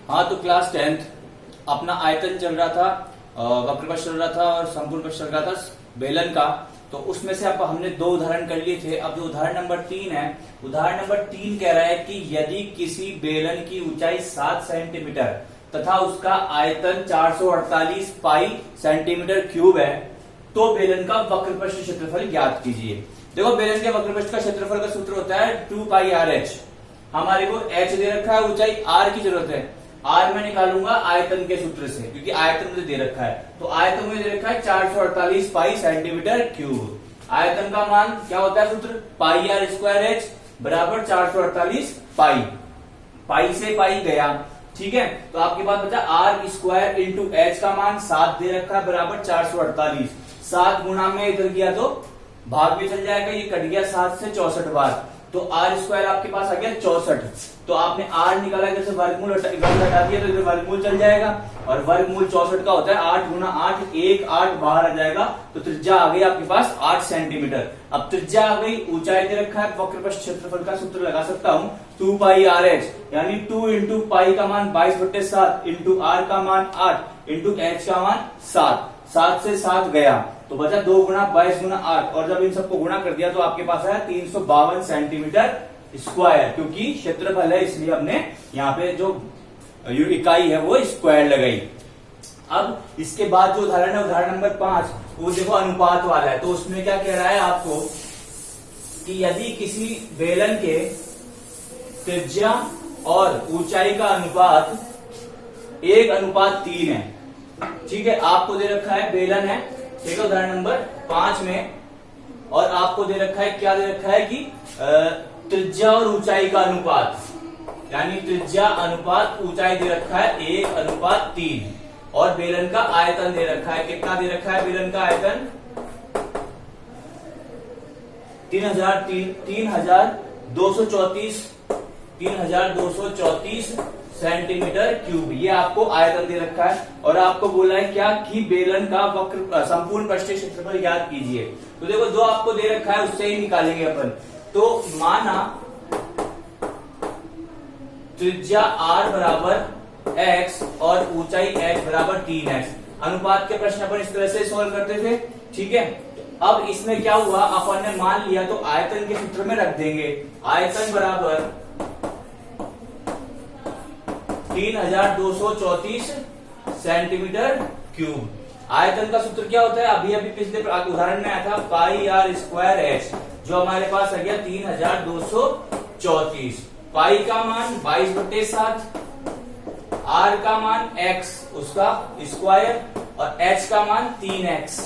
हाँ, तो class 10th अपना आयतन चल रहा था, वक्र पक्ष चल रहा था और संपूर्ण पक्ष चल रहा था बेलन का। तो उसमें से अब हमने दो उदाहरण कर लिए थे। अब जो उदाहरण नंबर 3 है, उदाहरण नंबर 3 कह रहा है कि यदि किसी बेलन की ऊंचाई 7 सेंटीमीटर तथा उसका आयतन 448 पाई सेंटीमीटर क्यूब है तो बेलन का वक्र पृष्ठ क्षेत्रफल ज्ञात कीजिए। देखो, बेलन के वक्र पृष्ठ का क्षेत्रफल का सूत्र होता है 2 पाई आर एच। हमारे को एच दे रखा है, ऊंचाई आर की जरूरत है। आर मैं निकालूंगा आयतन के सूत्र से, क्योंकि आयतन मुझे दे रखा है। तो आयतन मुझे दे रखा है 448 पाई सेंटीमीटर क्यूब। आयतन का मान क्या होता है सूत्र, पाई आर स्क्वायर एच बराबर 448 पाई। पाई से पाई गया, ठीक है। तो आपके पास बचा आर स्क्वायर इंटू एच का मान 7 दे रखा है बराबर 448। 7 गुना में इधर गया तो भाग भी चल जाएगा, ये कट गया 7 से 64 बार। तो आर स्क्वायर आपके पास आ गया 64। तो आपने आर निकाला, जैसे वर्गमूल हटा दिया तो इधर वर्गमूल चल जाएगा। और वर्गमूल 64 का होता है 8 गुना 8, 1 8 बाहर आ जाएगा। तो त्रिज्या आ गई आपके पास 8 सेंटीमीटर। अब त्रिज्या आ गई, ऊंचाई दे रखा है, वक्र पृष्ठ क्षेत्रफल का सूत्र लगा सकता हूं 2 पाई आर एच, यानी 2 इंटू पाई का मान 22/7 इंटू आर का मान 8 इंटू एच का मान 7। 7 से 7 गया तो बचा 2 गुना 22 गुना 8, और जब इन सबको गुणा कर दिया तो आपके पास आया 352 सेंटीमीटर स्क्वायर। क्योंकि क्षेत्रफल है इसलिए हमने यहाँ पे जो इकाई है वो स्क्वायर लगाई। अब इसके बाद जो उदाहरण है, उदाहरण नंबर 5, वो देखो अनुपात वाला है। तो उसमें क्या कह रहा है आपको कि यदि किसी बेलन के त्रिज्या और ऊंचाई का अनुपात 1:3 है, ठीक है। आपको दे रखा है बेलन है, ठीक है, उदाहरण नंबर 5 में, और आपको दे रखा है, क्या दे रखा है कि त्रिज्या और ऊंचाई का अनुपात, यानी त्रिज्या अनुपात ऊंचाई दे रखा है 1:3, और बेलन का आयतन दे रखा है। कितना दे रखा है बेलन का आयतन, 3234 सेंटीमीटर क्यूब, ये आपको आयतन दे रखा है। और आपको बोला है क्या कि बेलन का वक्र संपूर्ण पृष्ठ क्षेत्रफल ज्ञात कीजिए। तो देखो, जो आपको दे रखा है उससे ही निकालेंगे अपन। तो माना त्रिज्या r बराबर x और ऊंचाई h बराबर 3x। अनुपात के प्रश्न अपन इस तरह से सॉल्व करते थे, ठीक है। अब इसमें क्या हुआ, अपन ने मान लिया तो आयतन के सूत्र में रख देंगे। आयतन बराबर 3234 सेंटीमीटर क्यूब। आयतन का सूत्र क्या होता है, अभी अभी पिछले उदाहरण में आया था पाई आर स्क्वायर एच, जो हमारे पास आ गया 3234। पाई का मान 22/7, आर का मान x उसका स्क्वायर, और h का मान 3x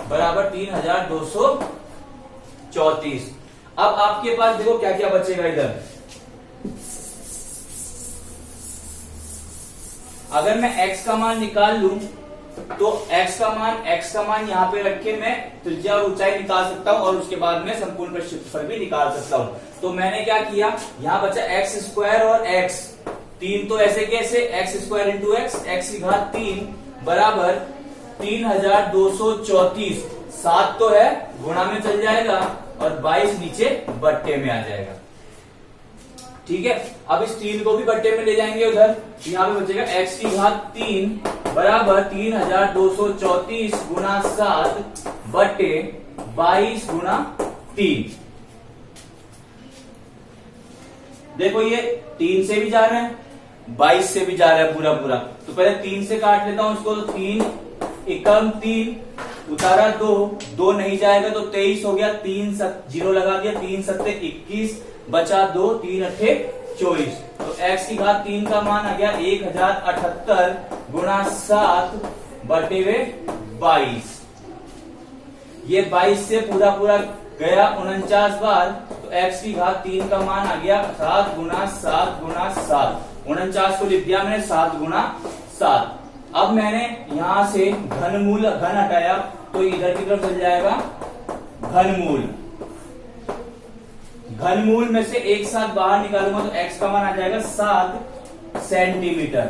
बराबर 3234। अब आपके पास देखो क्या क्या बचेगा इधर। अगर मैं x का मान निकाल लूं तो x का मान यहाँ पे रख के मैं त्रिज्या और ऊंचाई निकाल सकता हूं, और उसके बाद में संपूर्ण पृष्ठ क्षेत्रफल भी निकाल सकता हूं। तो मैंने क्या किया, यहाँ बचा x स्क्वायर और x 3, तो ऐसे कैसे, x स्क्वायर इंटू x की घात 3 बराबर 3234। 7 तो है, गुणा में चल जाएगा, और 22 नीचे बट्टे में आ जाएगा, ठीक है। अब इस 3 को भी बट्टे में ले जाएंगे उधर, यहाँ पे बचेगा x की घात 3 बराबर 3234 गुना 7 बट्टे 22 गुना 3। देखो, ये 3 से भी जा रहे हैं, 22 से भी जा रहा है पूरा पूरा। तो पहले 3 से काट लेता हूं इसको। तो 3 एकम 3 उतारा 2, 2 नहीं जाएगा तो 23 हो गया। 3 0 लगा दिया, 3 7 21 बचा 2, 3 8 24। तो x की घात 3 का मान आ गया 1078 गुणा 7 बटे 22। ये 22 से पूरा पूरा गया 49 बार, तो x की घात 3 का मान आ गया 7 गुना 7 गुना 7। 49 को लिख दिया मैंने 7 गुना 7। अब मैंने यहां से घन हटाया तो इधर की तरफ चल जाएगा घनमूल। घनमूल में से एक साथ बाहर निकालूंगा तो x का मान आ जाएगा 7 सेंटीमीटर।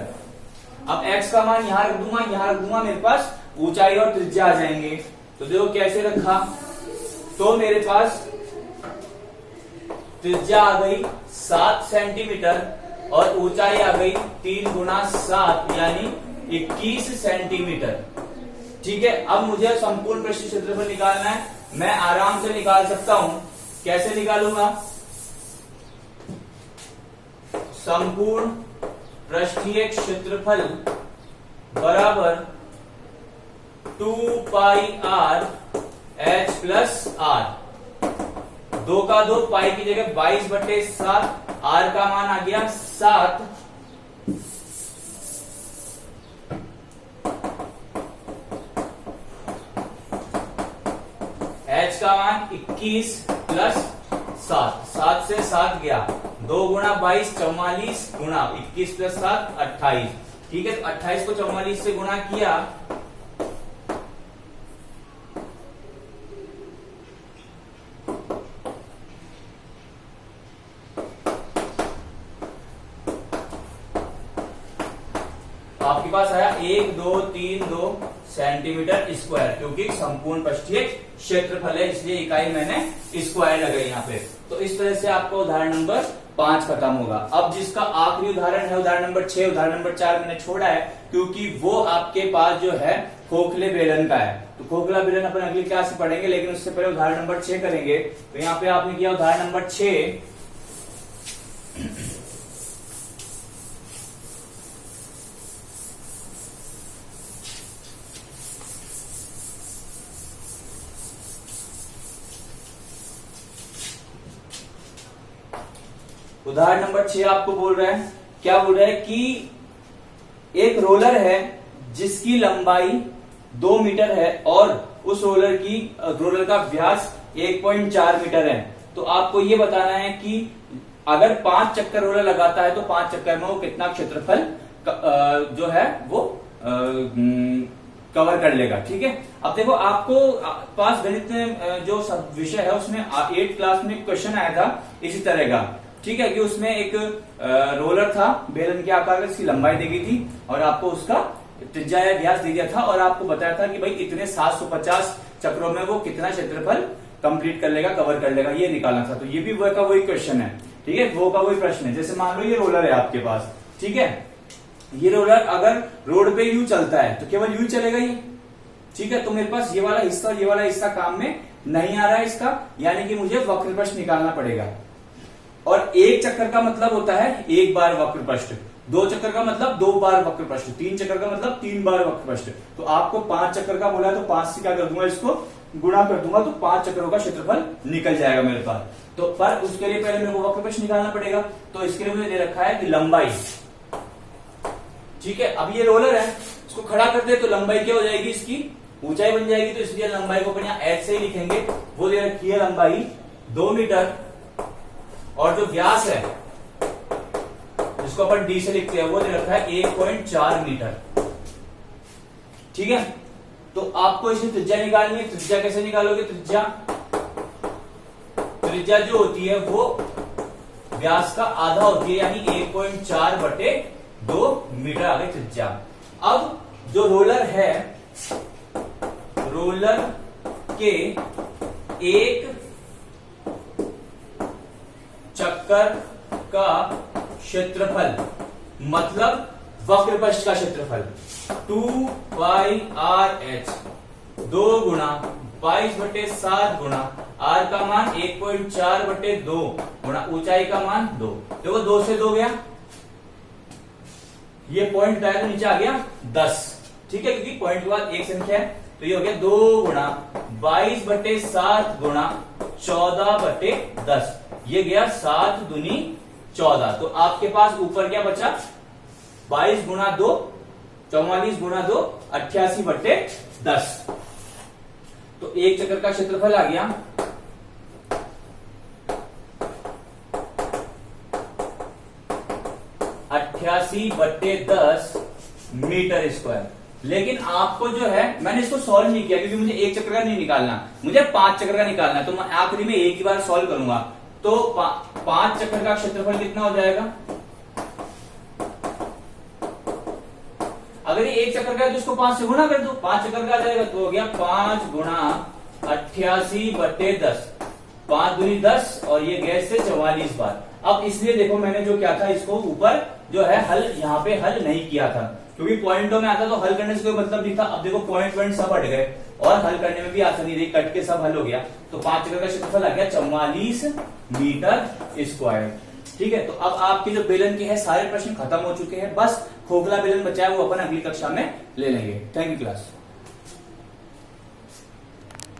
अब x का मान यहां रख दूंगा, मेरे पास ऊंचाई और त्रिज्या आ जाएंगे। तो देखो कैसे रखा, तो मेरे पास त्रिज्या आ गई 7 सेंटीमीटर और ऊंचाई आ गई 3 गुना 7 यानी 21 सेंटीमीटर। ठीक है, अब मुझे संपूर्ण पृष्ठीय क्षेत्रफल निकालना है। मैं आराम से निकाल सकता हूं। कैसे निकालूंगा? संपूर्ण पृष्ठीय क्षेत्रफल बराबर 2 पाई r h प्लस r। 2 का 2 पाई की जगह 22/7, r का मान आ गया 7, h का मान 21 प्लस 7, 7 से 7 गया, 2 गुणा 22 44 गुणा 21 प्लस 7 28। ठीक है, तो 28 को 44 से गुणा किया आपके पास आया 1232 सेंटीमीटर स्क्वायर, क्योंकि संपूर्ण पृष्ठीय क्षेत्रफल है इसलिए इकाई मैंने स्क्वायर लगाई यहाँ पे। तो इस तरह से आपका उदाहरण नंबर 5 खत्म होगा। अब जिसका आखिरी उदाहरण है उदाहरण नंबर 6, उदाहरण नंबर 4 मैंने छोड़ा है क्योंकि वो आपके पास जो है खोखले बेलन का है। तो खोखला बेलन अपन अगली क्लास में पढ़ेंगे, लेकिन उससे पहले उदाहरण नंबर 6 करेंगे। तो यहाँ पे आपने किया उदाहरण नंबर 6। उदाहरण नंबर 6 आपको बोल रहा है, क्या बोल रहा है कि एक रोलर है जिसकी लंबाई 2 मीटर है और उस रोलर का व्यास 1.4 मीटर है। तो आपको ये बताना है कि अगर 5 चक्कर रोलर लगाता है तो 5 चक्कर में वो कितना क्षेत्रफल जो है वो कवर कर लेगा। ठीक है, अब देखो आपको पास गणित में जो सब विषय है उसमें 8th क्लास में क्वेश्चन आया था इसी तरह का। ठीक है, कि उसमें एक रोलर था बेलन के आकार का, इसकी लंबाई दी गई थी और आपको उसका त्रिज्या या व्यास दे दिया था और आपको बताया था कि भाई इतने 750 चक्रों में वो कितना क्षेत्रफल कंप्लीट कर लेगा, कवर कर लेगा, ये निकालना था। तो ये भी वो का वही क्वेश्चन है। ठीक है, वो का वही प्रश्न है। जैसे मान लो ये रोलर है आपके पास, ठीक है, ये रोलर अगर रोड पे यूं चलता है तो केवल यूं चलेगा ये। ठीक है, तो मेरे पास ये वाला हिस्सा और ये वाला हिस्सा काम में नहीं आ रहा है इसका, यानी कि मुझे वक्र पृष्ठ निकालना पड़ेगा। और 1 चक्कर का मतलब होता है 1 बार वक्र पृष्ठ, 2 चक्कर का मतलब 2 बार वक्र पृष्ठ, 3 चक्कर का मतलब 3 बार वक्र पृष्ठ। तो आपको 5 चक्कर का बोला तो 5 से क्या कर दूंगा, इसको गुणा कर दूंगा तो 5 चक्करों का क्षेत्रफल निकल जाएगा मेरे पास। तो पर उसके लिए पहले मेरे को वक्र पृष्ठ निकालना पड़ेगा। तो इसके लिए मुझे दे रखा है कि लंबाई। ठीक है, अब ये रोलर है, इसको खड़ा करते तो लंबाई क्या हो जाएगी, इसकी ऊंचाई बन जाएगी। तो इसलिए लंबाई को अपन यहाँ एच से ही लिखेंगे। वो दे रखी है लंबाई 2 मीटर और जो व्यास है जिसको अपन डी से लिखते हैं वो दे रखा है 1.4 मीटर। ठीक है, तो आपको इसकी त्रिज्या निकालनी है। त्रिज्या कैसे निकालोगे? त्रिज्या जो होती है वो व्यास का आधा होती है, यानी 1.4/2 मीटर आ गई त्रिज्या। अब जो रोलर है, रोलर के एक चक्कर का क्षेत्रफल मतलब वक्र पृष्ठ का क्षेत्रफल 2 पाई आर एच 2 गुणा 22/7 गुणा r का मान 1.4/2 गुणा ऊंचाई का मान 2। देखो 2 से 2 गया, ये पॉइंट का नीचे आ गया 10। ठीक है, क्योंकि पॉइंट के बाद एक संख्या है तो ये हो गया 2 गुणा 22/7 गुणा 14/10। ये गया 7 दूनी 14। तो आपके पास ऊपर क्या बचा, 22 गुणा 2 44 गुणा 2 88/10। तो एक चक्कर का क्षेत्रफल आ गया 88/10 मीटर स्क्वायर। लेकिन आपको जो है, मैंने इसको सॉल्व नहीं किया क्योंकि मुझे एक चक्कर का नहीं निकालना, मुझे 5 चक्कर का निकालना है। तो मैं आखिरी में एक ही बार सॉल्व करूंगा। तो 5 चक्कर का क्षेत्रफल कितना हो जाएगा? अगर ये एक चक्कर का है तो इसको 5 से गुणा कर दो, 5 चक्कर का आ जाएगा। तो हो गया 5 गुणा 88/10, 5 दूनी 10 और ये गैस से 44 बार। अब इसलिए देखो मैंने जो किया था इसको ऊपर जो है हल यहाँ पे हल नहीं किया था, क्योंकि पॉइंटों में आता तो हल करने से कोई मतलब नहीं था। अब देखो पॉइंट सब हट गए और हल करने में भी आसानी रही, कट के सब हल हो गया। तो 5 जगह का क्षेत्रफल आ गया 44 मीटर स्क्वायर। ठीक है, तो अब आपके जो बेलन के हैं सारे प्रश्न खत्म हो चुके हैं, बस खोखला बेलन बचा है वो अपन अगली कक्षा में ले लेंगे। Thank you class.